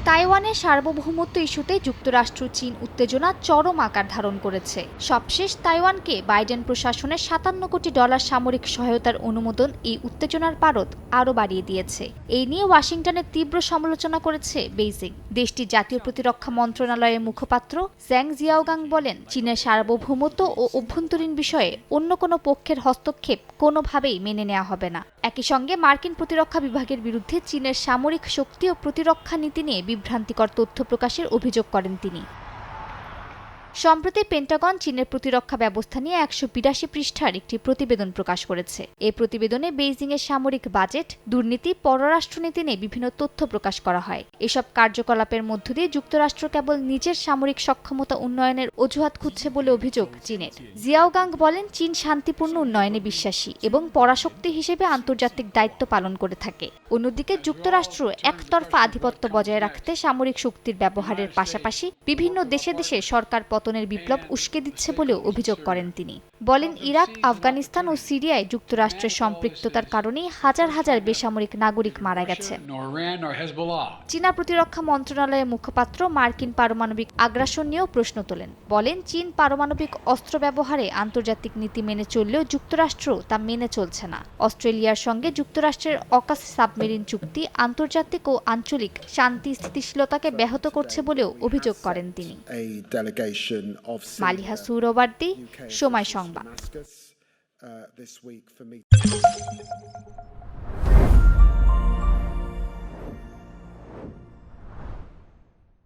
তাইওয়ানের সার্বভৌমত্ব ইস্যুতে যুক্তরাষ্ট্র চীন উত্তেজনা চরম আকার ধারণ করেছে। সবশেষ তাইওয়ানকে বাইডেন প্রশাসনের $57 কোটি সামরিক সহায়তার অনুমোদন এই উত্তেজনার পারদ আরও বাড়িয়ে দিয়েছে। এই নিয়ে ওয়াশিংটনের তীব্র সমালোচনা করেছে বেইজিং। দেশটির জাতীয় প্রতিরক্ষা মন্ত্রণালয়ের মুখপাত্র জ্যাং জিয়াওগাং বলেন, চীনের সার্বভৌমত্ব ও অভ্যন্তরীণ বিষয়ে অন্য কোনো পক্ষের হস্তক্ষেপ কোনোভাবেই মেনে নেওয়া হবে না। একই সঙ্গে মার্কিন প্রতিরক্ষা বিভাগের বিরুদ্ধে চীনের সামরিক শক্তি ও প্রতিরক্ষা নীতি নিয়ে বিভ্রান্তিকর তথ্য প্রকাশের অভিযোগ করেন তিনি। সম্প্রতি পেন্টাগন চীনের প্রতিরক্ষা ব্যবস্থা নিয়ে 182 পৃষ্ঠার একটি প্রতিবেদন প্রকাশ করেছে। এই প্রতিবেদনে বেইজিংয়ের সামরিক বাজেট, দুর্নীতি, পররাষ্ট্রনীতি নিয়ে বিভিন্ন তথ্য প্রকাশ করা হয়। এসব কার্যকলাপের মধ্য দিয়ে যুক্তরাষ্ট্র কেবল নিজের সামরিক সক্ষমতা উন্নয়নের অজুহাত খুঁজছে বলে অভিযোগ চীনের। জিয়াওগাং বলেন, চীন শান্তিপূর্ণ উন্নয়নে বিশ্বাসী এবং পরাশক্তি হিসেবে আন্তর্জাতিক দায়িত্ব পালন করে থাকে। অন্যদিকে যুক্তরাষ্ট্র একতরফা আধিপত্য বজায় রাখতে সামরিক শক্তির ব্যবহারের পাশাপাশি বিভিন্ন দেশে দেশে সরকার পতনের বিপ্লব উস্কে দিচ্ছে বলেও অভিযোগ করেন তিনি। বলেন, ইরাক, আফগানিস্তান ও সিরিয়ায় যুক্তরাষ্ট্রের সম্পৃক্ততার কারণেই হাজার হাজার বেসামরিক নাগরিক মারা গেছে। চীনা প্রতিরক্ষা মন্ত্রণালয়ের মুখপাত্র মার্কিন পারমাণবিক আগ্রাসন নিয়েও প্রশ্ন তোলেন। বলেন, চীন পারমাণবিক অস্ত্র ব্যবহারে আন্তর্জাতিক নীতি মেনে চললেও যুক্তরাষ্ট্র তা মেনে চলছে না। অস্ট্রেলিয়ার সঙ্গে যুক্তরাষ্ট্রের অকাস সাবমেরিন চুক্তি আন্তর্জাতিক ও আঞ্চলিক শান্তি স্থিতিশীলতাকে ব্যাহত করছে বলেও অভিযোগ করেন তিনি। মালিহা সুহরাওয়ার্দী, সময় সংবাদ।